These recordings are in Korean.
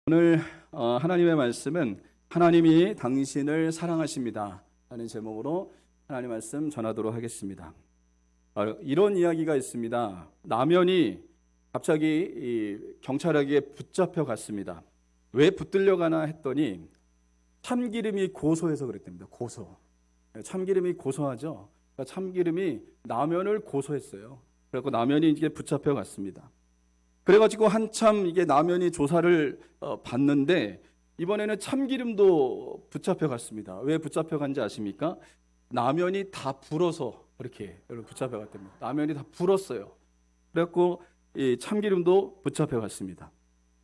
오늘 하나님의 말씀은 하나님이 당신을 사랑하십니다 라는 제목으로 하나님 말씀 전하도록 하겠습니다. 이런 이야기가 있습니다. 남편이 갑자기 이 경찰에게 붙잡혀 갔습니다. 왜 붙들려가나 했더니 참기름이 고소해서 그랬답니다. 고소. 참기름이 고소하죠. 그러니까 참기름이 남편을 고소했어요. 그래서 남편이 이제 붙잡혀 갔습니다. 그래가지고 한참 이게 남편이 조사를 받는데 이번에는 참기름도 붙잡혀 갔습니다. 왜 붙잡혀 간지 아십니까? 남편이 다 불어서 그렇게 여러분 붙잡혀 갔답니다. 남편이 다 불었어요. 그래갖고 이 참기름도 붙잡혀 갔습니다.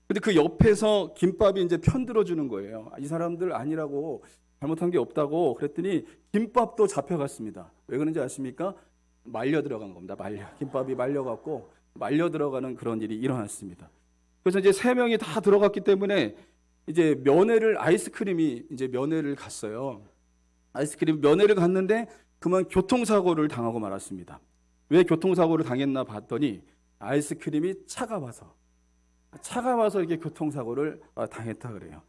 근데 그 옆에서 김밥이 이제 편들어 주는 거예요. 이 사람들 아니라고, 잘못한 게 없다고. 그랬더니 김밥도 잡혀갔습니다. 왜 그런지 아십니까? 말려 들어간 겁니다. 김밥이 말려갖고 말려 들어가는 그런 일이 일어났습니다. 그래서 이제 세 명이 다 들어갔기 때문에 이제 아이스크림이 이제 면회를 갔어요. 아이스크림 면회를 갔는데 그만 교통사고를 당하고 말았습니다. 왜 교통사고를 당했나 봤더니 아이스크림이 차가워서 이렇게 교통사고를 당했다 그래요.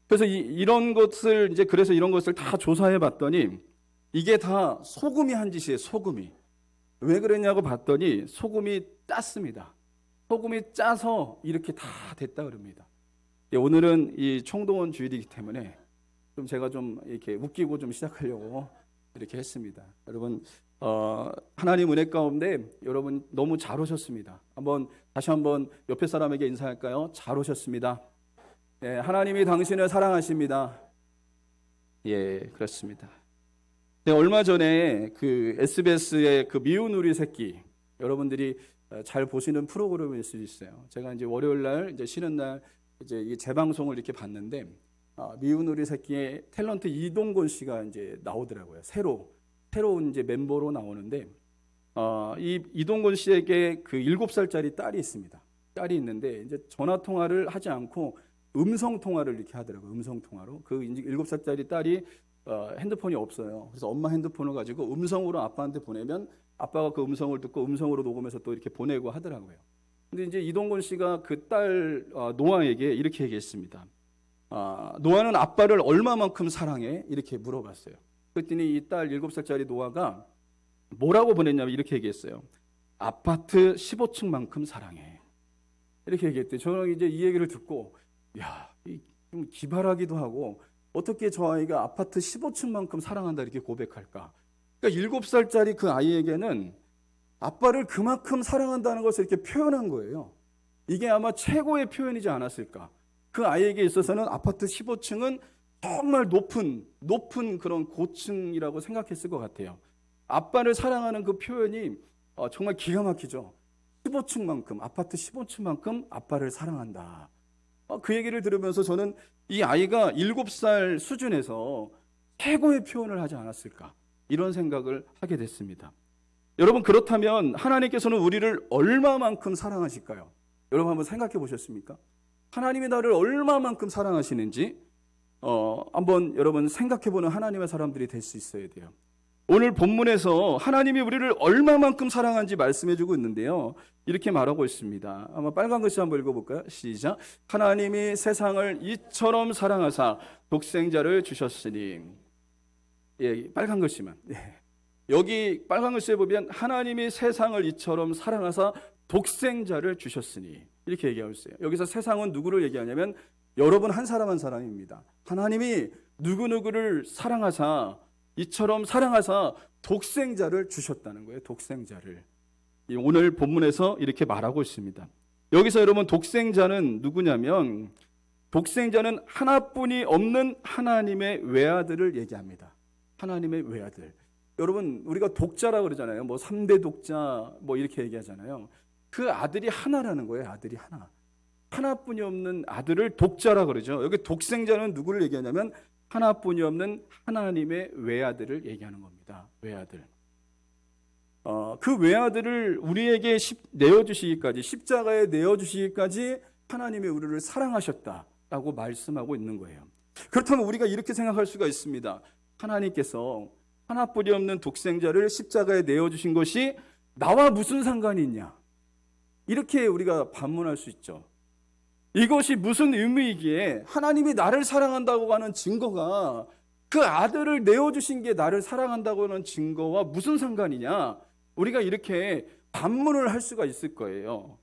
그래서 이런 것을 다 조사해 봤더니 이게 다 소금이 한 짓이에요. 소금이. 왜 그랬냐고 봤더니 소금이 짰습니다. 소금이 짜서 이렇게 다 됐다 그럽니다. 오늘은 이 총동원 주일이기 때문에 제가 이렇게 웃기고 시작하려고 이렇게 했습니다. 여러분, 하나님 은혜 가운데 여러분 너무 잘 오셨습니다. 다시 한번 옆에 사람에게 인사할까요? 잘 오셨습니다. 네, 하나님이 당신을 사랑하십니다. 예, 그렇습니다. 네, 얼마 전에 그 SBS의 그 미운 우리 새끼, 여러분들이 잘 보시는 프로그램일 수도 있어요. 제가 이제 월요일 날 이제 쉬는 날 이제 이 재방송을 이렇게 봤는데 미운 우리 새끼의 탤런트 이동건 씨가 이제 나오더라고요. 새로운 이제 멤버로 나오는데 이 이동건 씨에게 그 7살짜리 딸이 있습니다. 딸이 있는데 이제 전화 통화를 하지 않고 음성 통화를 이렇게 하더라고요. 음성 통화로. 그 이제 7살짜리 딸이 핸드폰이 없어요. 그래서 엄마 핸드폰을 가지고 음성으로 아빠한테 보내면 아빠가 그 음성을 듣고 음성으로 녹음해서 또 이렇게 보내고 하더라고요. 근데 이제 이동건 씨가 그 딸 노아에게 이렇게 얘기했습니다. 노아는 아빠를 얼마만큼 사랑해? 이렇게 물어봤어요. 그랬더니 이 딸 7살짜리 노아가 뭐라고 보냈냐면 이렇게 얘기했어요. 아파트 15층만큼 사랑해. 이렇게 얘기했대요. 저는 이제 이 얘기를 듣고 좀 기발하기도 하고 어떻게 저 아이가 아파트 15층만큼 사랑한다 이렇게 고백할까? 그러니까 7살짜리 그 아이에게는 아빠를 그만큼 사랑한다는 것을 이렇게 표현한 거예요. 이게 아마 최고의 표현이지 않았을까? 그 아이에게 있어서는 아파트 15층은 정말 높은 그런 고층이라고 생각했을 것 같아요. 아빠를 사랑하는 그 표현이 정말 기가 막히죠. 15층만큼, 아파트 15층만큼 아빠를 사랑한다. 그 얘기를 들으면서 저는 이 아이가 7살 수준에서 최고의 표현을 하지 않았을까, 이런 생각을 하게 됐습니다. 여러분, 그렇다면 하나님께서는 우리를 얼마만큼 사랑하실까요? 여러분 한번 생각해 보셨습니까? 하나님이 나를 얼마만큼 사랑하시는지 한번 여러분 생각해 보는 하나님의 사람들이 될 수 있어야 돼요. 오늘 본문에서 하나님이 우리를 얼마만큼 사랑한지 말씀해주고 있는데요. 이렇게 말하고 있습니다. 아마 빨간 글씨 한번 읽어볼까요? 시작. 하나님이 세상을 이처럼 사랑하사 독생자를 주셨으니. 예, 빨간 글씨만. 예. 여기 빨간 글씨에 보면 하나님이 세상을 이처럼 사랑하사 독생자를 주셨으니 이렇게 얘기하고 있어요. 여기서 세상은 누구를 얘기하냐면 여러분 한 사람 한 사람입니다. 하나님이 누구누구를 사랑하사 이처럼 사랑하사 독생자를 주셨다는 거예요. 독생자를. 오늘 본문에서 이렇게 말하고 있습니다. 여기서 여러분 독생자는 누구냐면 독생자는 하나뿐이 없는 하나님의 외아들을 얘기합니다. 하나님의 외아들. 여러분 우리가 독자라고 그러잖아요. 3대 독자 이렇게 얘기하잖아요. 그 아들이 하나라는 거예요. 아들이 하나. 하나뿐이 없는 아들을 독자라 그러죠. 여기 독생자는 누구를 얘기하냐면 하나뿐이 없는 하나님의 외아들을 얘기하는 겁니다. 외아들. 그 외아들을 우리에게 내어주시기까지, 십자가에 내어주시기까지 하나님이 우리를 사랑하셨다라고 말씀하고 있는 거예요. 그렇다면 우리가 이렇게 생각할 수가 있습니다. 하나님께서 하나뿐이 없는 독생자를 십자가에 내어주신 것이 나와 무슨 상관이 있냐? 이렇게 우리가 반문할 수 있죠. 이것이 무슨 의미이기에 하나님이 나를 사랑한다고 하는 증거가 그 아들을 내어주신 게 나를 사랑한다고 하는 증거와 무슨 상관이냐? 우리가 이렇게 반문을 할 수가 있을 거예요.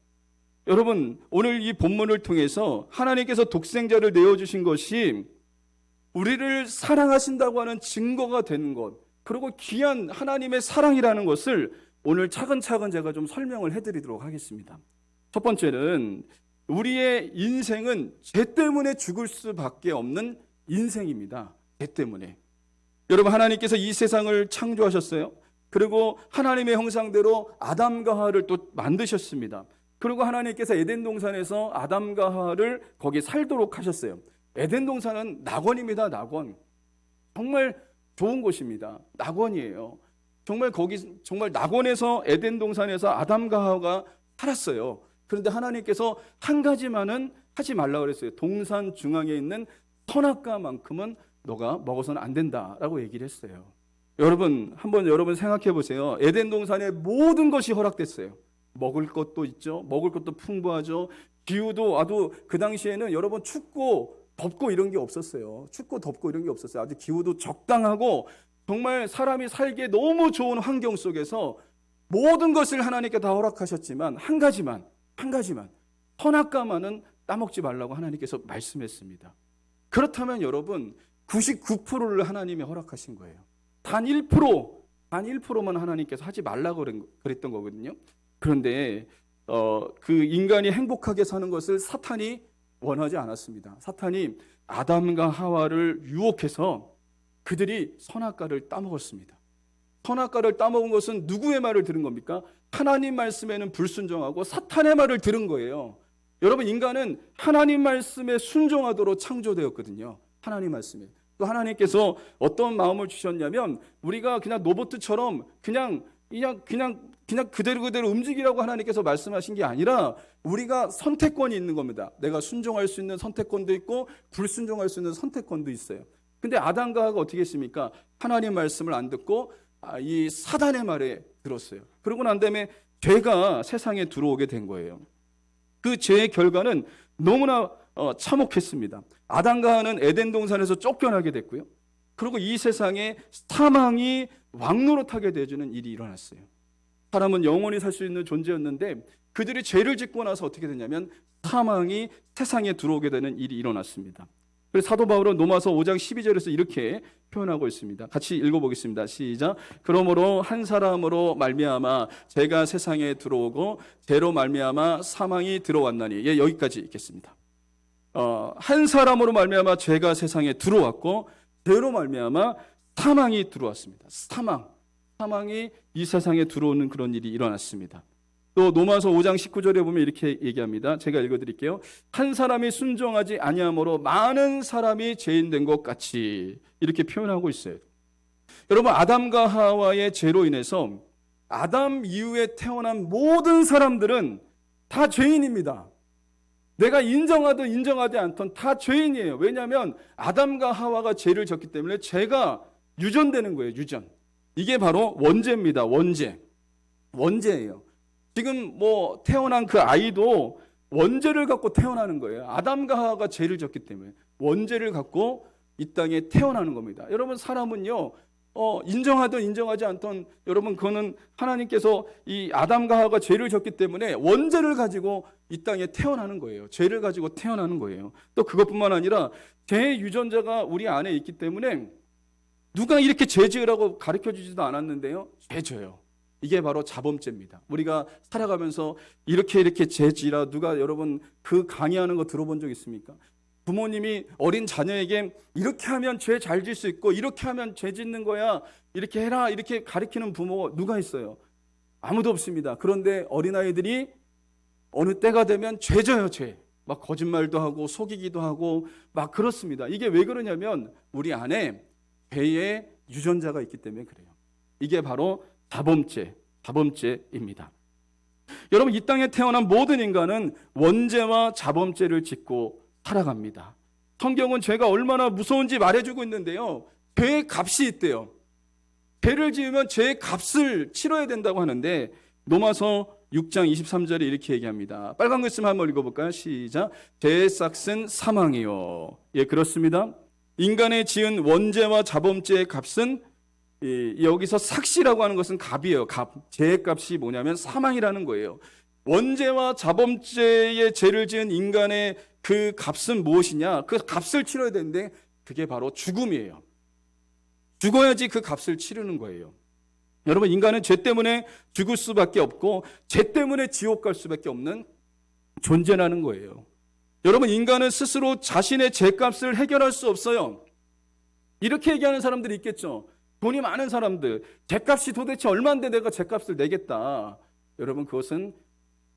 여러분, 오늘 이 본문을 통해서 하나님께서 독생자를 내어주신 것이 우리를 사랑하신다고 하는 증거가 되는 것, 그리고 귀한 하나님의 사랑이라는 것을 오늘 차근차근 제가 좀 설명을 해드리도록 하겠습니다. 첫 번째는 우리의 인생은 죄 때문에 죽을 수밖에 없는 인생입니다. 죄 때문에. 여러분, 하나님께서 이 세상을 창조하셨어요. 그리고 하나님의 형상대로 아담과 하와를 또 만드셨습니다. 그리고 하나님께서 에덴 동산에서 아담과 하와를 거기 살도록 하셨어요. 에덴 동산은 낙원입니다. 낙원. 정말 좋은 곳입니다. 낙원이에요. 정말 거기 정말 낙원에서 에덴 동산에서 아담과 하와가 살았어요. 그런데 하나님께서 한 가지만은 하지 말라 그랬어요. 동산 중앙에 있는 선악과만큼은 너가 먹어서는 안 된다라고 얘기를 했어요. 여러분, 한번 여러분 생각해 보세요. 에덴 동산에 모든 것이 허락됐어요. 먹을 것도 있죠. 먹을 것도 풍부하죠. 기후도 아주 그 당시에는 여러분 춥고 덥고 이런 게 없었어요. 춥고 덥고 이런 게 없었어요. 아주 기후도 적당하고 정말 사람이 살기에 너무 좋은 환경 속에서 모든 것을 하나님께 다 허락하셨지만 한 가지만 선악과만은 따먹지 말라고 하나님께서 말씀했습니다. 그렇다면 여러분 99%를 하나님이 허락하신 거예요. 단 1%만 하나님께서 하지 말라고 그랬던 거거든요. 그런데 그 인간이 행복하게 사는 것을 사탄이 원하지 않았습니다. 사탄이 아담과 하와를 유혹해서 그들이 선악과를 따먹었습니다. 선악과를 따먹은 것은 누구의 말을 들은 겁니까? 하나님 말씀에는 불순종하고 사탄의 말을 들은 거예요. 여러분, 인간은 하나님 말씀에 순종하도록 창조되었거든요. 하나님 말씀에. 또 하나님께서 어떤 마음을 주셨냐면 우리가 그냥 로봇처럼 그냥 그대로 움직이라고 하나님께서 말씀하신 게 아니라 우리가 선택권이 있는 겁니다. 내가 순종할 수 있는 선택권도 있고 불순종할 수 있는 선택권도 있어요. 근데 아담과 하와가 어떻게 했습니까? 하나님 말씀을 안 듣고 이 사단의 말에 들었어요. 그러고 난 다음에 죄가 세상에 들어오게 된 거예요. 그 죄의 결과는 너무나 참혹했습니다. 아담과 하와는 에덴 동산에서 쫓겨나게 됐고요. 그리고 이 세상에 사망이 왕노릇하게 되어주는 일이 일어났어요. 사람은 영원히 살 수 있는 존재였는데 그들이 죄를 짓고 나서 어떻게 됐냐면 사망이 세상에 들어오게 되는 일이 일어났습니다. 그래서 사도 바울은 로마서 5장 12절에서 이렇게 표현하고 있습니다. 같이 읽어보겠습니다. 시작. 그러므로 한 사람으로 말미암아 죄가 세상에 들어오고 죄로 말미암아 사망이 들어왔나니. 예, 여기까지 읽겠습니다. 한 사람으로 말미암아 죄가 세상에 들어왔고 죄로 말미암아 사망이 들어왔습니다. 사망이 이 세상에 들어오는 그런 일이 일어났습니다. 또 로마서 5장 19절에 보면 이렇게 얘기합니다. 제가 읽어드릴게요. 한 사람이 순종하지 아니함으로 많은 사람이 죄인 된 것 같이, 이렇게 표현하고 있어요. 여러분, 아담과 하와의 죄로 인해서 아담 이후에 태어난 모든 사람들은 다 죄인입니다. 내가 인정하든 인정하지 않든 다 죄인이에요. 왜냐하면 아담과 하와가 죄를 졌기 때문에 죄가 유전되는 거예요. 유전. 이게 바로 원죄입니다. 원죄예요. 지금 뭐 태어난 그 아이도 원죄를 갖고 태어나는 거예요. 아담과 하와가 죄를 졌기 때문에 원죄를 갖고 이 땅에 태어나는 겁니다. 여러분, 사람은요, 인정하든 인정하지 않든 여러분, 그거는 하나님께서 이 아담과 하와가 죄를 졌기 때문에 원죄를 가지고 이 땅에 태어나는 거예요. 죄를 가지고 태어나는 거예요. 또 그것뿐만 아니라 죄의 유전자가 우리 안에 있기 때문에 누가 이렇게 죄 지으라고 가르쳐 주지도 않았는데요, 죄 져요. 이게 바로 자범죄입니다. 우리가 살아가면서 이렇게 죄 지라, 누가 여러분 그 강의하는 거 들어본 적 있습니까? 부모님이 어린 자녀에게 이렇게 하면 죄 잘 질 수 있고 이렇게 하면 죄 짓는 거야, 이렇게 해라, 이렇게 가르치는 부모가 누가 있어요? 아무도 없습니다. 그런데 어린아이들이 어느 때가 되면 죄 져요. 막 거짓말도 하고 속이기도 하고 막 그렇습니다. 이게 왜 그러냐면 우리 안에 죄의 유전자가 있기 때문에 그래요. 이게 바로 자범죄입니다. 여러분, 이 땅에 태어난 모든 인간은 원죄와 자범죄를 짓고 살아갑니다. 성경은 죄가 얼마나 무서운지 말해주고 있는데요, 죄의 값이 있대요. 죄를 지으면 죄의 값을 치러야 된다고 하는데 로마서 6장 23절에 이렇게 얘기합니다. 빨간 글 쓰면 한번 읽어볼까요? 시작. 죄의 싹은 사망이요. 예, 그렇습니다. 인간의 지은 원죄와 자범죄의 값은 여기서 삭시라고 하는 것은 값이에요. 값. 죄의 값이 뭐냐면 사망이라는 거예요. 원죄와 자범죄의 죄를 지은 인간의 그 값은 무엇이냐? 그 값을 치러야 되는데 그게 바로 죽음이에요. 죽어야지 그 값을 치르는 거예요. 여러분, 인간은 죄 때문에 죽을 수밖에 없고 죄 때문에 지옥 갈 수밖에 없는 존재라는 거예요. 여러분, 인간은 스스로 자신의 죄값을 해결할 수 없어요. 이렇게 얘기하는 사람들이 있겠죠. 돈이 많은 사람들, 죄값이 도대체 얼마인데 내가 죄값을 내겠다. 여러분, 그것은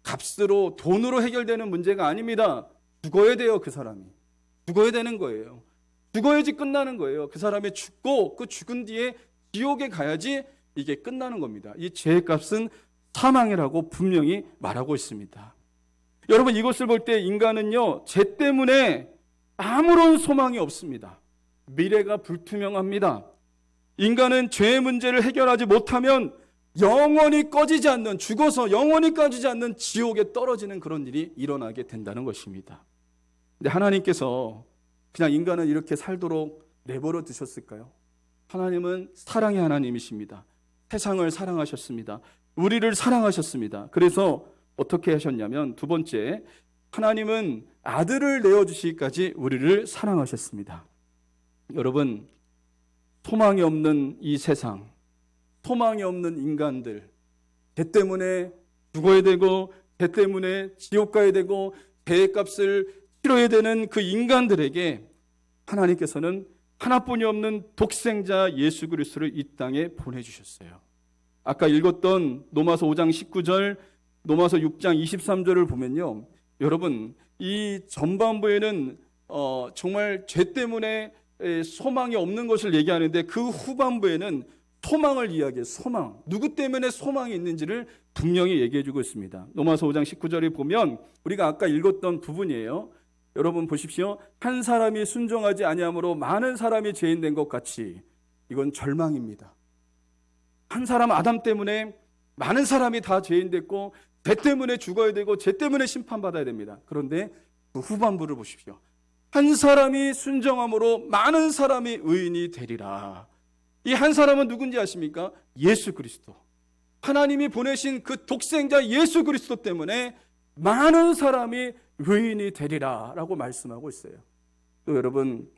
값으로, 돈으로 해결되는 문제가 아닙니다. 죽어야 돼요. 그 사람이 죽어야 되는 거예요. 죽어야지 끝나는 거예요. 그 사람이 죽고 그 죽은 뒤에 지옥에 가야지 이게 끝나는 겁니다. 이 죄의 값은 사망이라고 분명히 말하고 있습니다. 여러분, 이것을 볼 때 인간은요, 죄 때문에 아무런 소망이 없습니다. 미래가 불투명합니다. 인간은 죄의 문제를 해결하지 못하면 영원히 꺼지지 않는, 죽어서 영원히 꺼지지 않는 지옥에 떨어지는 그런 일이 일어나게 된다는 것입니다. 근데 하나님께서 그냥 인간은 이렇게 살도록 내버려 두셨을까요? 하나님은 사랑의 하나님이십니다. 세상을 사랑하셨습니다. 우리를 사랑하셨습니다. 그래서 어떻게 하셨냐면, 두 번째, 하나님은 아들을 내어주시기까지 우리를 사랑하셨습니다. 여러분, 소망이 없는 이 세상, 소망이 없는 인간들, 죄 때문에 죽어야 되고 죄 때문에 지옥 가야 되고 죄의 값을 치러야 되는 그 인간들에게 하나님께서는 하나뿐이 없는 독생자 예수 그리스도를 이 땅에 보내주셨어요. 아까 읽었던 로마서 5장 19절, 로마서 6장 23절을 보면요, 여러분, 이 전반부에는 정말 죄 때문에 소망이 없는 것을 얘기하는데 그 후반부에는 소망을 이야기해요. 소망. 누구 때문에 소망이 있는지를 분명히 얘기해주고 있습니다. 로마서 5장 19절에 보면 우리가 아까 읽었던 부분이에요. 여러분 보십시오. 한 사람이 순종하지 아니함으로 많은 사람이 죄인 된 것 같이, 이건 절망입니다. 한 사람 아담 때문에 많은 사람이 다 죄인 됐고 죄 때문에 죽어야 되고 죄 때문에 심판받아야 됩니다. 그런데 그 후반부를 보십시오. 한 사람이 순종함으로 많은 사람이 의인이 되리라. 이 한 사람은 누군지 아십니까? 예수 그리스도. 하나님이 보내신 그 독생자 예수 그리스도 때문에 많은 사람이 의인이 되리라 라고 말씀하고 있어요. 또 여러분,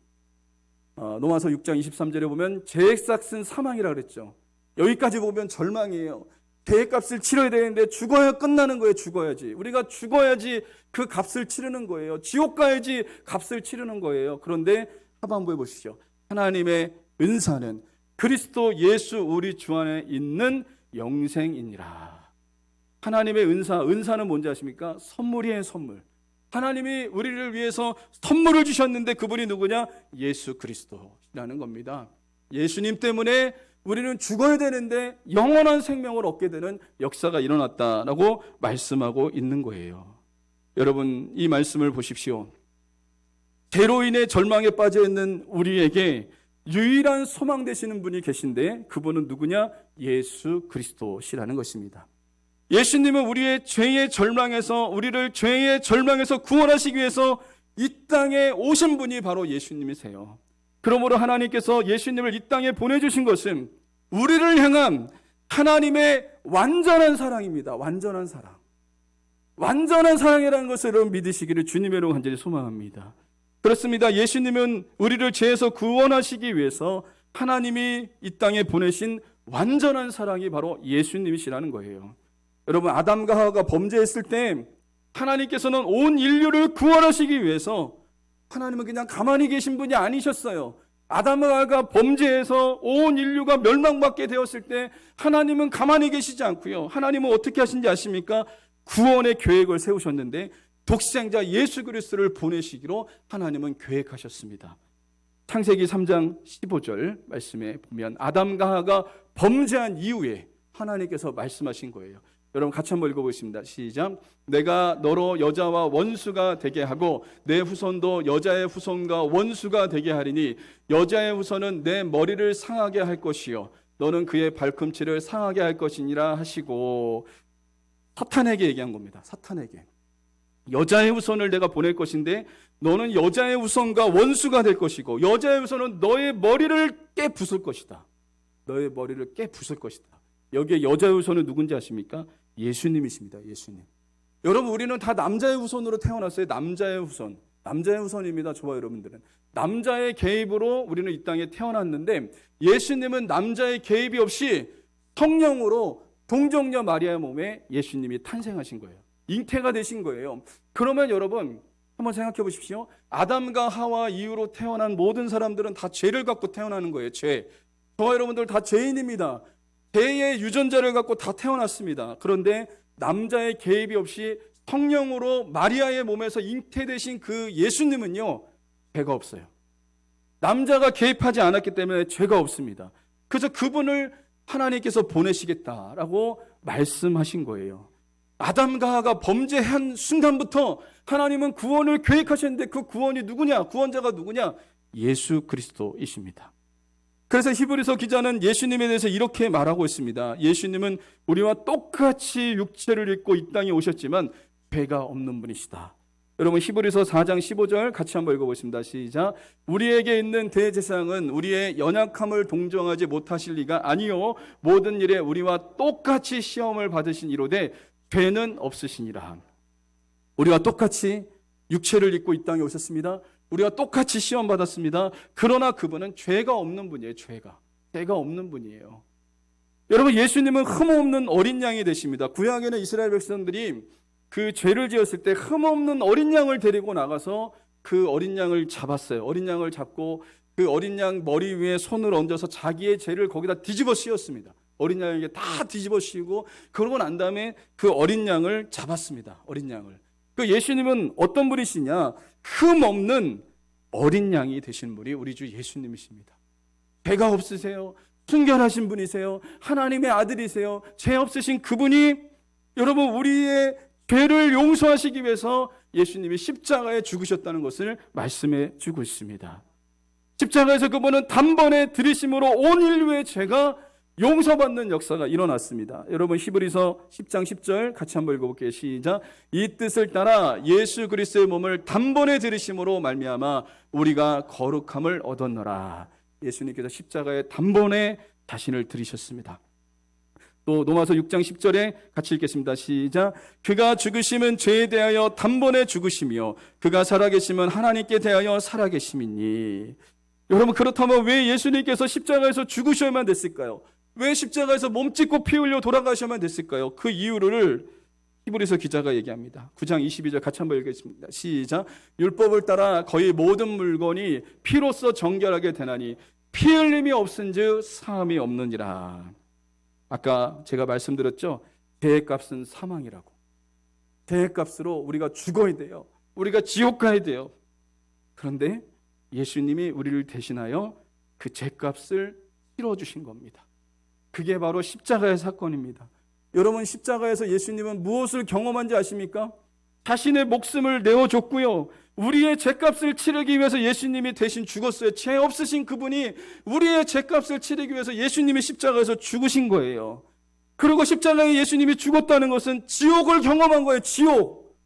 로마서 6장 23절에 보면 죄의 싹은 사망이라 그랬죠. 여기까지 보면 절망이에요. 죄의 값을 치러야 되는데 죽어야 끝나는 거예요. 죽어야지. 우리가 죽어야지 그 값을 치르는 거예요. 지옥 가야지 값을 치르는 거예요. 그런데 하반부에 보시죠. 하나님의 은사는 그리스도 예수 우리 주 안에 있는 영생이니라. 하나님의 은사는 뭔지 아십니까? 선물이에요. 선물. 하나님이 우리를 위해서 선물을 주셨는데 그분이 누구냐? 예수 그리스도라는 겁니다. 예수님 때문에 우리는 죽어야 되는데 영원한 생명을 얻게 되는 역사가 일어났다라고 말씀하고 있는 거예요. 여러분, 이 말씀을 보십시오. 죄로 인해 절망에 빠져 있는 우리에게 유일한 소망 되시는 분이 계신데 그분은 누구냐? 예수 그리스도시라는 것입니다. 예수님은 우리의 죄의 절망에서, 우리를 죄의 절망에서 구원하시기 위해서 이 땅에 오신 분이 바로 예수님이세요. 그러므로 하나님께서 예수님을 이 땅에 보내주신 것은 우리를 향한 하나님의 완전한 사랑입니다. 완전한 사랑. 완전한 사랑이라는 것을 여러분 믿으시기를 주님의 이름으로 간절히 소망합니다. 그렇습니다. 예수님은 우리를 죄에서 구원하시기 위해서 하나님이 이 땅에 보내신 완전한 사랑이 바로 예수님이시라는 거예요. 여러분, 아담과 하와가 범죄했을 때 하나님께서는 온 인류를 구원하시기 위해서 하나님은 그냥 가만히 계신 분이 아니셨어요. 아담과 하와가 범죄해서 온 인류가 멸망받게 되었을 때 하나님은 가만히 계시지 않고요. 하나님은 어떻게 하신지 아십니까? 구원의 계획을 세우셨는데 독생자 예수 그리스도를 보내시기로 하나님은 계획하셨습니다. 창세기 3장 15절 말씀에 보면 아담과 하와가 범죄한 이후에 하나님께서 말씀하신 거예요. 여러분 같이 한번 읽어보겠습니다. 시작. 내가 너로 여자와 원수가 되게 하고 내 후손도 여자의 후손과 원수가 되게 하리니 여자의 후손은 내 머리를 상하게 할 것이요 너는 그의 발꿈치를 상하게 할 것이니라 하시고, 사탄에게 얘기한 겁니다. 사탄에게. 여자의 후손을 내가 보낼 것인데 너는 여자의 후손과 원수가 될 것이고 여자의 후손은 너의 머리를 깨부술 것이다. 너의 머리를 깨부술 것이다. 여기에 여자의 후손은 누군지 아십니까? 예수님이십니다. 예수님. 여러분, 우리는 다 남자의 후손으로 태어났어요. 남자의 후손. 남자의 후손입니다. 저와 여러분들은. 남자의 개입으로 우리는 이 땅에 태어났는데 예수님은 남자의 개입이 없이 성령으로 동정녀 마리아의 몸에 예수님이 탄생하신 거예요. 잉태가 되신 거예요. 그러면 여러분 한번 생각해 보십시오. 아담과 하와 이후로 태어난 모든 사람들은 다 죄를 갖고 태어나는 거예요. 죄. 저와 여러분들 다 죄인입니다. 죄의 유전자를 갖고 다 태어났습니다. 그런데 남자의 개입이 없이 성령으로 마리아의 몸에서 잉태되신 그 예수님은요, 죄가 없어요. 남자가 개입하지 않았기 때문에 죄가 없습니다. 그래서 그분을 하나님께서 보내시겠다라고 말씀하신 거예요. 아담과 하와가 범죄한 순간부터 하나님은 구원을 계획하셨는데 그 구원이 누구냐? 구원자가 누구냐? 예수 그리스도이십니다. 그래서 히브리서 기자는 예수님에 대해서 이렇게 말하고 있습니다. 예수님은 우리와 똑같이 육체를 입고 이 땅에 오셨지만 죄가 없는 분이시다. 여러분 히브리서 4장 15절 같이 한번 읽어보겠습니다. 시작. 우리에게 있는 대제사장은 우리의 연약함을 동정하지 못하실 리가 아니요 모든 일에 우리와 똑같이 시험을 받으신 이로되 죄는 없으시니라. 우리와 똑같이 육체를 입고 이 땅에 오셨습니다. 우리와 똑같이 시험 받았습니다. 그러나 그분은 죄가 없는 분이에요. 죄가 없는 분이에요. 여러분 예수님은 흠없는 어린 양이 되십니다. 구약에는 이스라엘 백성들이 그 죄를 지었을 때 흠없는 어린 양을 데리고 나가서 그 어린 양을 잡았어요. 어린 양을 잡고 그 어린 양 머리 위에 손을 얹어서 자기의 죄를 거기다 뒤집어 씌웠습니다. 어린 양에게 다 뒤집어 씌우고 그러고 난 다음에 그 어린 양을 잡았습니다. 어린 양을. 그 예수님은 어떤 분이시냐? 흠없는 어린 양이 되신 분이 우리 주 예수님이십니다. 죄가 없으세요. 순결하신 분이세요. 하나님의 아들이세요. 죄 없으신 그분이 여러분 우리의 죄를 용서하시기 위해서 예수님이 십자가에 죽으셨다는 것을 말씀해 주고 있습니다. 십자가에서 그분은 단번에 들이심으로 온 인류의 죄가 용서받는 역사가 일어났습니다. 여러분 히브리서 10장 10절 같이 한번 읽어볼게요. 시작. 이 뜻을 따라 예수 그리스도의 몸을 단번에 들이심으로 말미암아 우리가 거룩함을 얻었노라. 예수님께서 십자가에 단번에 자신을 들이셨습니다. 또 로마서 6장 10절에 같이 읽겠습니다. 시작. 그가 죽으심은 죄에 대하여 단번에 죽으시며 그가 살아계심은 하나님께 대하여 살아계심이니. 여러분 그렇다면 왜 예수님께서 십자가에서 죽으셔야만 됐을까요? 왜 십자가에서 몸짓고 피 흘려 돌아가셔야만 됐을까요? 그 이유를 히브리서 기자가 얘기합니다. 9장 22절 같이 한번 읽겠습니다. 시작. 율법을 따라 거의 모든 물건이 피로써 정결하게 되나니 피 흘림이 없은즉 사함이 없느니라. 아까 제가 말씀드렸죠. 죄의 값은 사망이라고. 죄의 값으로 우리가 죽어야 돼요. 우리가 지옥 가야 돼요. 그런데 예수님이 우리를 대신하여 그 죄값을 치러주신 겁니다. 그게 바로 십자가의 사건입니다. 여러분 십자가에서 예수님은 무엇을 경험한지 아십니까? 자신의 목숨을 내어줬고요. 우리의 죄값을 치르기 위해서 예수님이 대신 죽었어요. 죄 없으신 그분이 우리의 죄값을 치르기 위해서 예수님이 십자가에서 죽으신 거예요. 그리고 십자가에 예수님이 죽었다는 것은 지옥을 경험한 거예요. 지옥.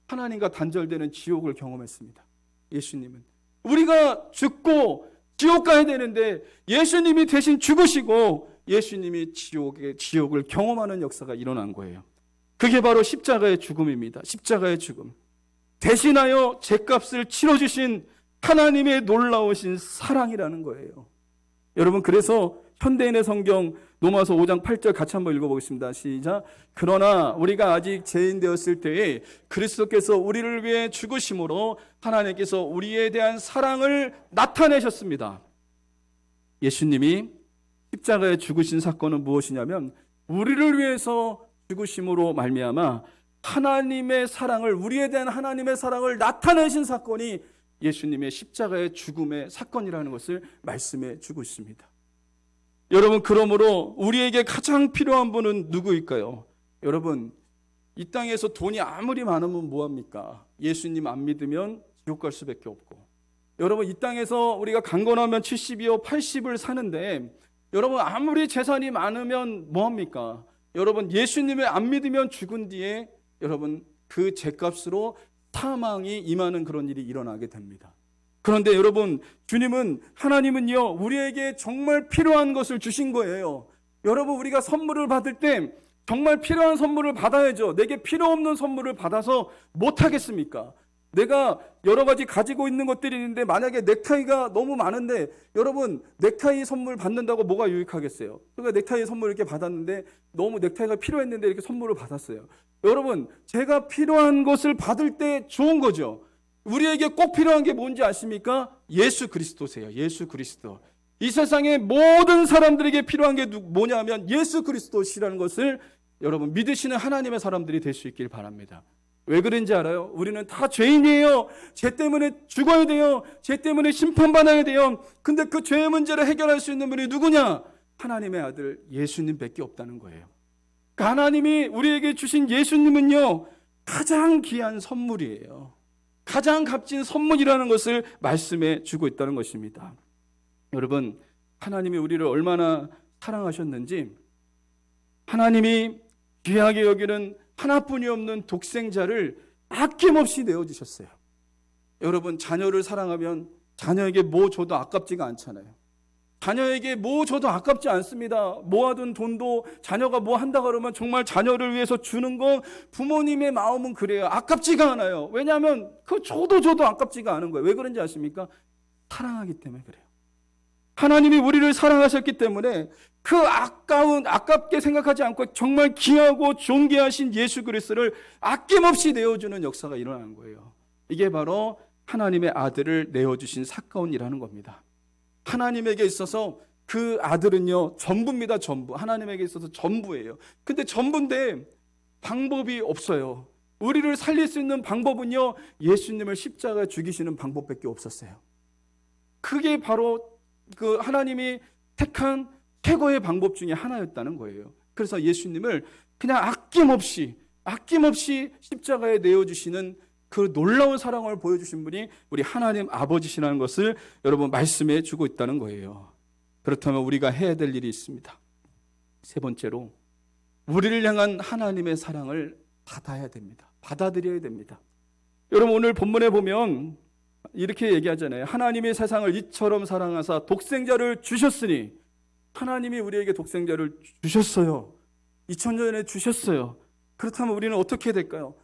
하나님과 단절되는 지옥을 경험했습니다. 예수님은. 우리가 죽고 지옥 가야 되는데 예수님이 대신 죽으시고 예수님이 지옥을 경험하는 역사가 일어난 거예요. 그게 바로 십자가의 죽음입니다. 십자가의 죽음. 대신하여 죄값을 치러주신 하나님의 놀라우신 사랑이라는 거예요. 여러분 그래서 현대인의 성경 로마서 5장 8절 같이 한번 읽어보겠습니다. 시작. 그러나 우리가 아직 죄인 되었을 때에 그리스도께서 우리를 위해 죽으심으로 하나님께서 우리에 대한 사랑을 나타내셨습니다. 예수님이 십자가에 죽으신 사건은 무엇이냐면 우리를 위해서 죽으심으로 말미암아 하나님의 사랑을 우리에 대한 하나님의 사랑을 나타내신 사건이 예수님의 십자가의 죽음의 사건이라는 것을 말씀해 주고 있습니다. 여러분 그러므로 우리에게 가장 필요한 분은 누구일까요? 여러분 이 땅에서 돈이 아무리 많으면 뭐합니까? 예수님 안 믿으면 지옥 갈 수밖에 없고 여러분 이 땅에서 우리가 강건하면 70이요 80을 사는데 여러분 아무리 재산이 많으면 뭐합니까? 여러분 예수님을 안 믿으면 죽은 뒤에 여러분 그 죄값으로 사망이 임하는 그런 일이 일어나게 됩니다. 그런데 여러분 주님은 하나님은요 우리에게 정말 필요한 것을 주신 거예요. 여러분 우리가 선물을 받을 때 정말 필요한 선물을 받아야죠. 내게 필요 없는 선물을 받아서 못하겠습니까? 내가 여러 가지 가지고 있는 것들이 있는데 만약에 넥타이가 너무 많은데 여러분 넥타이 선물 받는다고 뭐가 유익하겠어요? 그러니까 넥타이 선물 이렇게 받았는데 너무 넥타이가 필요했는데 이렇게 선물을 받았어요. 여러분 제가 필요한 것을 받을 때 좋은 거죠. 우리에게 꼭 필요한 게 뭔지 아십니까? 예수 그리스도세요. 예수 그리스도. 이 세상의 모든 사람들에게 필요한 게 뭐냐면 예수 그리스도시라는 것을 여러분 믿으시는 하나님의 사람들이 될 수 있길 바랍니다. 왜 그런지 알아요? 우리는 다 죄인이에요. 죄 때문에 죽어야 돼요. 죄 때문에 심판받아야 돼요. 근데 그 죄의 문제를 해결할 수 있는 분이 누구냐? 하나님의 아들 예수님밖에 없다는 거예요. 그러니까 하나님이 우리에게 주신 예수님은요 가장 귀한 선물이에요. 가장 값진 선물이라는 것을 말씀해 주고 있다는 것입니다. 여러분 하나님이 우리를 얼마나 사랑하셨는지 하나님이 귀하게 여기는 하나뿐이 없는 독생자를 아낌없이 내어주셨어요. 여러분 자녀를 사랑하면 자녀에게 뭐 줘도 아깝지가 않잖아요. 자녀에게 뭐 줘도 아깝지 않습니다. 모아둔 돈도 자녀가 뭐 한다 그러면 정말 자녀를 위해서 주는 건 부모님의 마음은 그래요. 아깝지가 않아요. 왜냐하면 그 줘도 아깝지가 않은 거예요. 왜 그런지 아십니까? 사랑하기 때문에 그래요. 하나님이 우리를 사랑하셨기 때문에 그 아깝게 생각하지 않고 정말 귀하고 존귀하신 예수 그리스도를 아낌없이 내어주는 역사가 일어나는 거예요. 이게 바로 하나님의 아들을 내어주신 사건이라는 겁니다. 하나님에게 있어서 그 아들은요 전부입니다. 전부. 하나님에게 있어서 전부예요. 근데 전부인데 방법이 없어요. 우리를 살릴 수 있는 방법은요 예수님을 십자가에 죽이시는 방법밖에 없었어요. 그게 바로 그 하나님이 택한 최고의 방법 중에 하나였다는 거예요. 그래서 예수님을 그냥 아낌없이 십자가에 내어주시는 그 놀라운 사랑을 보여주신 분이 우리 하나님 아버지시라는 것을 여러분 말씀해 주고 있다는 거예요. 그렇다면 우리가 해야 될 일이 있습니다. 세 번째로 우리를 향한 하나님의 사랑을 받아야 됩니다. 받아들여야 됩니다. 여러분 오늘 본문에 보면 이렇게 얘기하잖아요. 하나님이 세상을 이처럼 사랑하사 독생자를 주셨으니 하나님이 우리에게 독생자를 주셨어요. 2000년 전에 주셨어요. 그렇다면 우리는 어떻게 해야 될까요?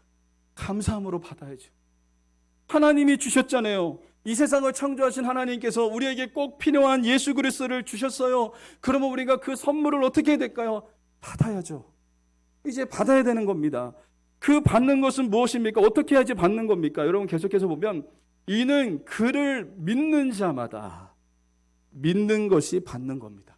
감사함으로 받아야죠. 하나님이 주셨잖아요. 이 세상을 창조하신 하나님께서 우리에게 꼭 필요한 예수 그리스도를 주셨어요. 그러면 우리가 그 선물을 어떻게 해야 될까요? 받아야죠. 이제 받아야 되는 겁니다. 그 받는 것은 무엇입니까? 어떻게 해야지 받는 겁니까? 여러분 계속해서 보면 이는 그를 믿는 자마다 믿는 것이 받는 겁니다.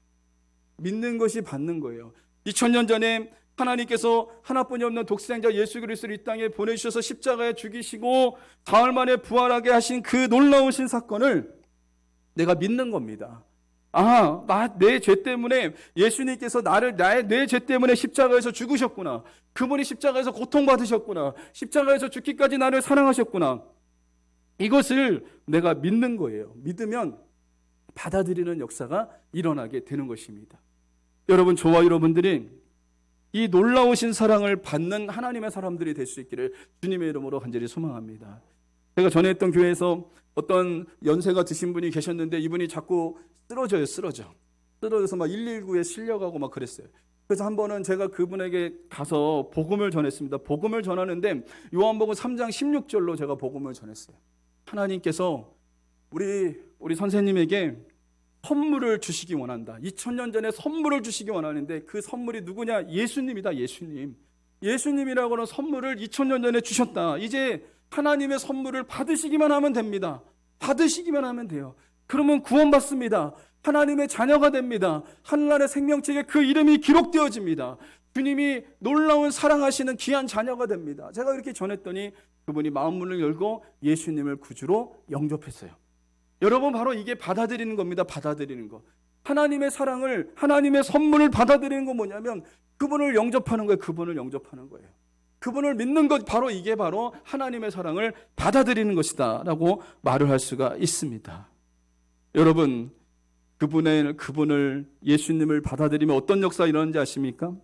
믿는 것이 받는 거예요. 2000년 전에 하나님께서 하나뿐이 없는 독생자 예수 그리스도를 이 땅에 보내주셔서 십자가에 죽이시고 사흘 만에 부활하게 하신 그 놀라우신 사건을 내가 믿는 겁니다. 내 죄 때문에 예수님께서 내 죄 때문에 십자가에서 죽으셨구나. 그분이 십자가에서 고통받으셨구나. 십자가에서 죽기까지 나를 사랑하셨구나. 이것을 내가 믿는 거예요. 믿으면 받아들이는 역사가 일어나게 되는 것입니다. 여러분, 저와 여러분들이 이 놀라우신 사랑을 받는 하나님의 사람들이 될 수 있기를 주님의 이름으로 간절히 소망합니다. 제가 전에 했던 교회에서 어떤 연세가 드신 분이 계셨는데 이분이 자꾸 쓰러져서 막 119에 실려가고 막 그랬어요. 그래서 한 번은 제가 그분에게 가서 복음을 전했습니다. 복음을 전하는데 요한복음 3장 16절로 제가 복음을 전했어요. 하나님께서 우리 선생님에게 선물을 주시기 원한다. 2000년 전에 선물을 주시기 원하는데 그 선물이 누구냐? 예수님이다. 예수님이라고 하는 선물을 2000년 전에 주셨다. 이제 하나님의 선물을 받으시기만 하면 됩니다. 받으시기만 하면 돼요. 그러면 구원받습니다. 하나님의 자녀가 됩니다. 하늘나라의 생명책에 그 이름이 기록되어집니다. 주님이 놀라운 사랑하시는 귀한 자녀가 됩니다. 제가 이렇게 전했더니 그분이 마음문을 열고 예수님을 구주로 영접했어요. 여러분, 바로 이게 받아들이는 겁니다. 받아들이는 거. 하나님의 사랑을, 하나님의 선물을 받아들이는 건 뭐냐면 그분을 영접하는 거예요. 그분을 영접하는 거예요. 그분을 믿는 것, 바로 이게 바로 하나님의 사랑을 받아들이는 것이다 라고 말을 할 수가 있습니다. 여러분, 그분을 예수님을 받아들이면 어떤 역사가 일어나는지 아십니까?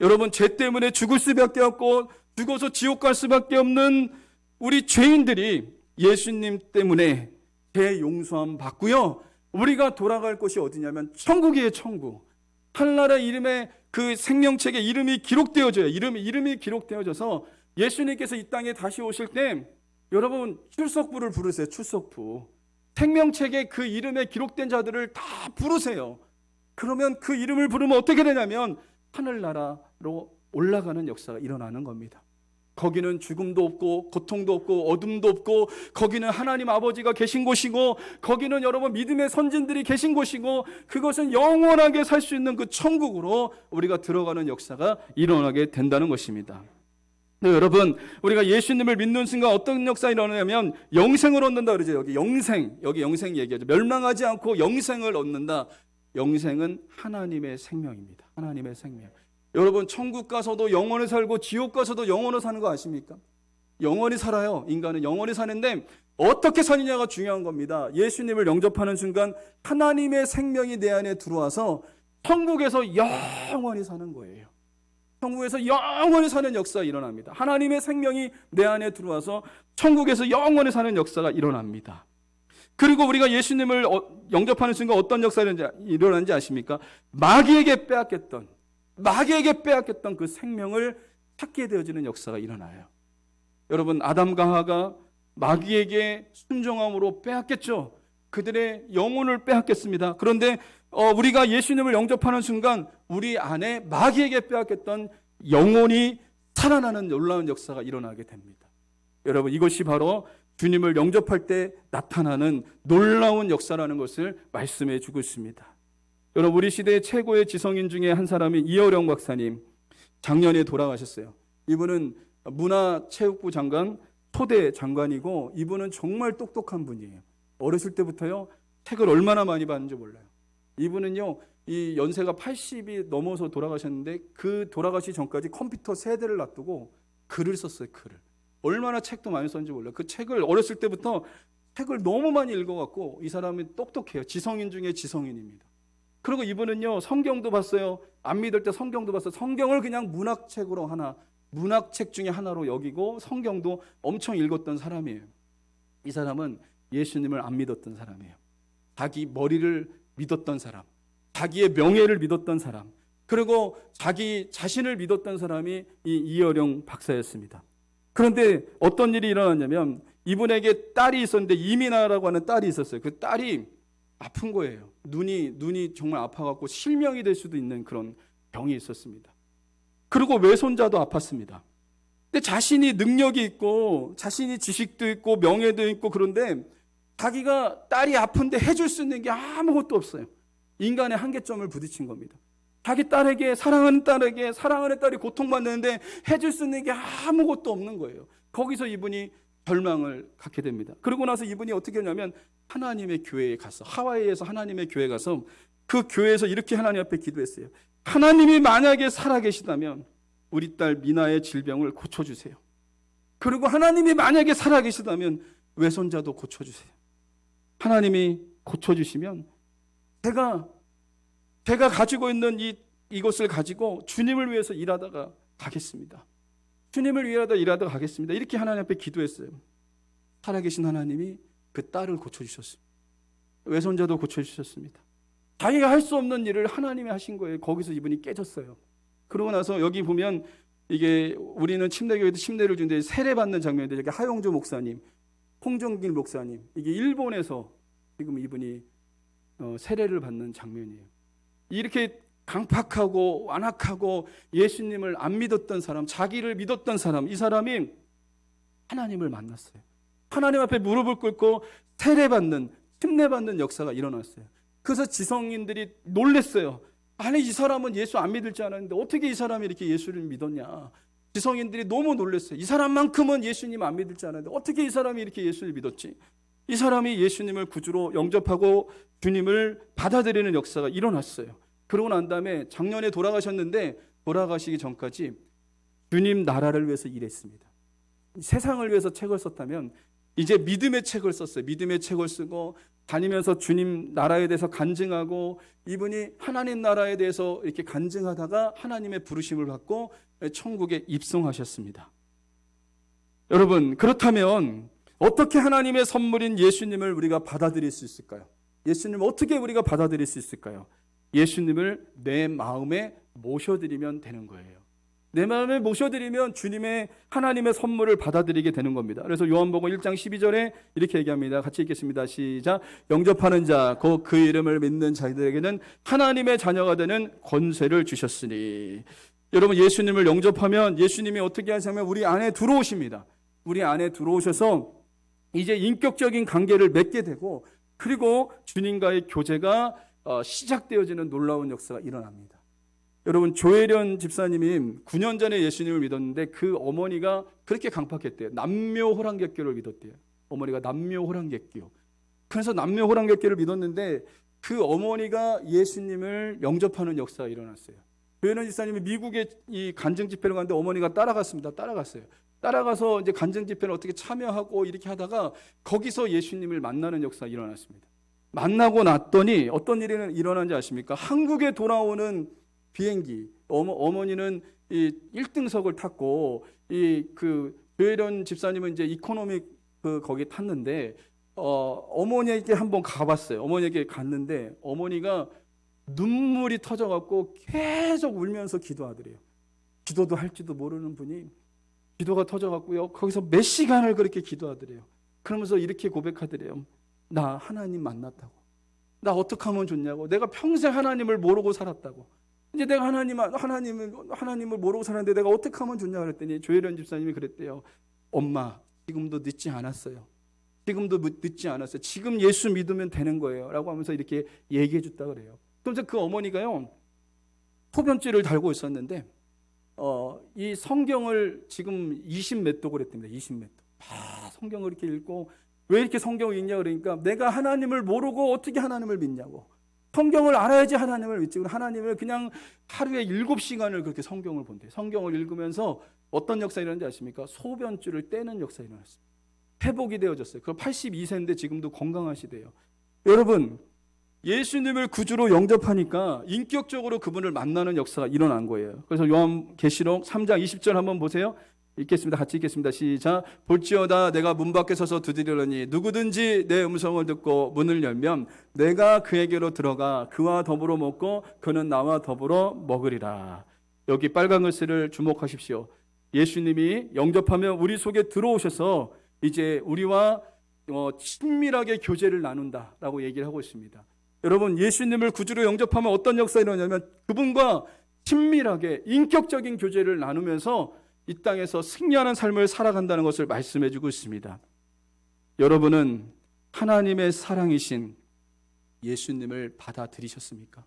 여러분, 죄 때문에 죽을 수밖에 없고 죽어서 지옥 갈 수밖에 없는 우리 죄인들이 예수님 때문에 죄 용서함 받고요, 우리가 돌아갈 곳이 어디냐면 천국이에요. 천국. 하늘나라 이름에 그 생명책에 이름이 기록되어져요. 이름이 기록되어져서 예수님께서 이 땅에 다시 오실 때 여러분 출석부를 부르세요. 출석부. 생명책에 그 이름에 기록된 자들을 다 부르세요. 그러면 그 이름을 부르면 어떻게 되냐면 하늘나라로 올라가는 역사가 일어나는 겁니다. 거기는 죽음도 없고 고통도 없고 어둠도 없고, 거기는 하나님 아버지가 계신 곳이고, 거기는 여러분 믿음의 선진들이 계신 곳이고, 그것은 영원하게 살 수 있는 그 천국으로 우리가 들어가는 역사가 일어나게 된다는 것입니다. 네, 여러분, 우리가 예수님을 믿는 순간 어떤 역사가 일어나냐면 영생을 얻는다 그러죠. 여기 영생 얘기하죠. 멸망하지 않고 영생을 얻는다. 영생은 하나님의 생명입니다. 하나님의 생명. 여러분, 천국 가서도 영원히 살고 지옥 가서도 영원히 사는 거 아십니까? 영원히 살아요. 인간은 영원히 사는데 어떻게 사느냐가 중요한 겁니다. 예수님을 영접하는 순간 하나님의 생명이 내 안에 들어와서 천국에서 영원히 사는 거예요. 천국에서 영원히 사는 역사가 일어납니다. 하나님의 생명이 내 안에 들어와서 천국에서 영원히 사는 역사가 일어납니다. 그리고 우리가 예수님을 영접하는 순간 어떤 역사가 일어나는지 아십니까? 마귀에게 빼앗겼던 그 생명을 찾게 되어지는 역사가 일어나요. 여러분, 아담과 하와가 마귀에게 순종함으로 빼앗겼죠. 그들의 영혼을 빼앗겼습니다. 그런데 우리가 예수님을 영접하는 순간 우리 안에 마귀에게 빼앗겼던 영혼이 살아나는 놀라운 역사가 일어나게 됩니다. 여러분, 이것이 바로 주님을 영접할 때 나타나는 놀라운 역사라는 것을 말씀해 주고 있습니다. 여러분, 우리 시대의 최고의 지성인 중에 한 사람이 이어령 박사님, 작년에 돌아가셨어요. 이분은 문화체육부 장관, 초대 장관이고, 이분은 정말 똑똑한 분이에요. 어렸을 때부터요, 책을 얼마나 많이 봤는지 몰라요. 이분은요, 이 연세가 80이 넘어서 돌아가셨는데, 그 돌아가시기 전까지 컴퓨터 3대를 놔두고 글을 썼어요. 글을. 얼마나 책도 많이 썼는지 몰라요. 그 책을 어렸을 때부터 책을 너무 많이 읽어갖고, 이 사람이 똑똑해요. 지성인 중에 지성인입니다. 그리고 이분은요, 성경도 봤어요. 안 믿을 때 성경도 봤어요. 성경을 그냥 문학책 중에 하나로 여기고 성경도 엄청 읽었던 사람이에요. 이 사람은 예수님을 안 믿었던 사람이에요. 자기 머리를 믿었던 사람, 자기의 명예를 믿었던 사람, 그리고 자기 자신을 믿었던 사람이 이 이어령 박사였습니다. 그런데 어떤 일이 일어났냐면 이분에게 딸이 있었는데, 이민아라고 하는 딸이 있었어요. 그 딸이 아픈 거예요. 눈이 정말 아파갖고 실명이 될 수도 있는 그런 병이 있었습니다. 그리고 외손자도 아팠습니다. 근데 자신이 능력이 있고 자신이 지식도 있고 명예도 있고, 그런데 자기가 딸이 아픈데 해줄 수 있는 게 아무것도 없어요. 인간의 한계점을 부딪힌 겁니다. 자기 딸에게, 사랑하는 딸이 고통받는데 해줄 수 있는 게 아무것도 없는 거예요. 거기서 이분이 절망을 갖게 됩니다. 그러고 나서 이분이 어떻게 하냐면 하나님의 교회에 가서, 하와이에서 하나님의 교회에 가서 그 교회에서 이렇게 하나님 앞에 기도했어요. 하나님이 만약에 살아계시다면 우리 딸 미나의 질병을 고쳐주세요. 그리고 하나님이 만약에 살아계시다면 외손자도 고쳐주세요. 하나님이 고쳐주시면 제가 가지고 있는 이것을 가지고 주님을 위해서 일하다가 가겠습니다. 주님을 위하다 일하다가 가겠습니다. 이렇게 하나님 앞에 기도했어요. 살아계신 하나님이 그 딸을 고쳐주셨습니다. 외손자도 고쳐주셨습니다. 자기가 할 수 없는 일을 하나님이 하신 거예요. 거기서 이분이 깨졌어요. 그러고 나서 여기 보면 이게 우리는 침례교회도 침례를 주는데 세례받는 장면인데, 여기 하용조 목사님, 홍정길 목사님, 이게 일본에서 지금 이분이 세례를 받는 장면이에요. 이렇게 강팍하고 완악하고 예수님을 안 믿었던 사람, 자기를 믿었던 사람, 이 사람이 하나님을 만났어요. 하나님 앞에 무릎을 꿇고 세례받는, 침례받는 역사가 일어났어요. 그래서 지성인들이 놀랬어요. 아니, 이 사람은 예수 안 믿을 줄 알았는데 어떻게 이 사람이 이렇게 예수를 믿었냐. 지성인들이 너무 놀랐어요. 이 사람만큼은 예수님 안 믿을 줄 알았는데 어떻게 이 사람이 이렇게 예수를 믿었지. 이 사람이 예수님을 구주로 영접하고 주님을 받아들이는 역사가 일어났어요. 그러고 난 다음에 작년에 돌아가셨는데, 돌아가시기 전까지 주님 나라를 위해서 일했습니다. 세상을 위해서 책을 썼다면 이제 믿음의 책을 썼어요. 믿음의 책을 쓰고 다니면서 주님 나라에 대해서 간증하고, 이분이 하나님 나라에 대해서 이렇게 간증하다가 하나님의 부르심을 받고 천국에 입성하셨습니다. 여러분, 그렇다면 어떻게 하나님의 선물인 예수님을 우리가 받아들일 수 있을까요? 예수님을 어떻게 우리가 받아들일 수 있을까요? 예수님을 내 마음에 모셔드리면 되는 거예요. 내 마음에 모셔드리면 주님의 하나님의 선물을 받아들이게 되는 겁니다. 그래서 요한복음 1장 12절에 이렇게 얘기합니다. 같이 읽겠습니다. 시작. 영접하는 자, 곧 그 이름을 믿는 자들에게는 하나님의 자녀가 되는 권세를 주셨으니. 여러분, 예수님을 영접하면 예수님이 어떻게 하시냐면 우리 안에 들어오십니다. 우리 안에 들어오셔서 이제 인격적인 관계를 맺게 되고, 그리고 주님과의 교제가 시작되어지는 놀라운 역사가 일어납니다. 여러분, 조혜련 집사님이 9년 전에 예수님을 믿었는데 그 어머니가 그렇게 강팍했대요. 남묘호랑객교를 믿었대요. 어머니가 남묘호랑객교. 그래서 남묘호랑객교를 믿었는데 그 어머니가 예수님을 영접하는 역사가 일어났어요. 조혜련 집사님이 미국에 이 간증 집회를 갔는데 어머니가 따라갔습니다. 따라가서 이제 간증 집회를 어떻게 참여하고 이렇게 하다가 거기서 예수님을 만나는 역사가 일어났습니다. 만나고 났더니 어떤 일이 일어난지 아십니까? 한국에 돌아오는 비행기, 어머니는 이 1등석을 탔고, 조혜련 집사님은 이제 이코노미 거기 탔는데, 어머니에게 한번 가봤어요. 어머니에게 갔는데 어머니가 눈물이 터져갖고 계속 울면서 기도하더래요. 기도도 할지도 모르는 분이 기도가 터져갖고요, 거기서 몇 시간을 그렇게 기도하더래요. 그러면서 이렇게 고백하더래요. 나 하나님 만났다고. 나 어떻게 하면 좋냐고. 내가 평생 하나님을 모르고 살았다고. 이제 내가 하나님을 모르고 살았는데 내가 어떻게 하면 좋냐 그랬더니 조혜련 집사님이 그랬대요. 엄마, 지금도 늦지 않았어요. 지금 예수 믿으면 되는 거예요. 라고 하면서 이렇게 얘기해 줬다 그래요. 그럼 그 어머니가요, 소변줄을 달고 있었는데, 이 성경을 지금 20몇 도 그랬답니다. 20몇 도. 성경을 이렇게 읽고, 왜 이렇게 성경을 읽냐 그러니까 내가 하나님을 모르고 어떻게 하나님을 믿냐고. 성경을 알아야지 하나님을 믿지. 하나님을 그냥 하루에 7시간을 그렇게 성경을 본대요. 성경을 읽으면서 어떤 역사 일어나는지 아십니까? 소변줄을 떼는 역사 일어났습니다. 회복이 되어졌어요. 그 82세인데 지금도 건강하시대요. 여러분, 예수님을 구주로 영접하니까 인격적으로 그분을 만나는 역사가 일어난 거예요. 그래서 요한계시록 3장 20절 한번 보세요. 읽겠습니다. 같이 읽겠습니다. 시작. 볼지어다 내가 문 밖에 서서 두드리려니 누구든지 내 음성을 듣고 문을 열면 내가 그에게로 들어가 그와 더불어 먹고 그는 나와 더불어 먹으리라. 여기 빨간 글씨를 주목하십시오. 예수님이 영접하면 우리 속에 들어오셔서 이제 우리와 친밀하게 교제를 나눈다라고 얘기를 하고 있습니다. 여러분, 예수님을 구주로 영접하면 어떤 역사가 일어나냐면 그분과 친밀하게 인격적인 교제를 나누면서 이 땅에서 승리하는 삶을 살아간다는 것을 말씀해 주고 있습니다. 여러분은 하나님의 사랑이신 예수님을 받아들이셨습니까?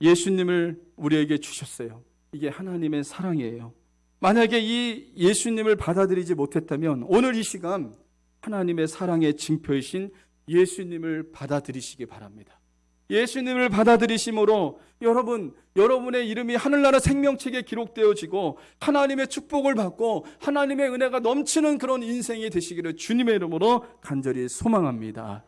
예수님을 우리에게 주셨어요. 이게 하나님의 사랑이에요. 만약에 이 예수님을 받아들이지 못했다면 오늘 이 시간 하나님의 사랑의 징표이신 예수님을 받아들이시기 바랍니다. 예수님을 받아들이심으로 여러분의 이름이 하늘나라 생명책에 기록되어지고 하나님의 축복을 받고 하나님의 은혜가 넘치는 그런 인생이 되시기를 주님의 이름으로 간절히 소망합니다.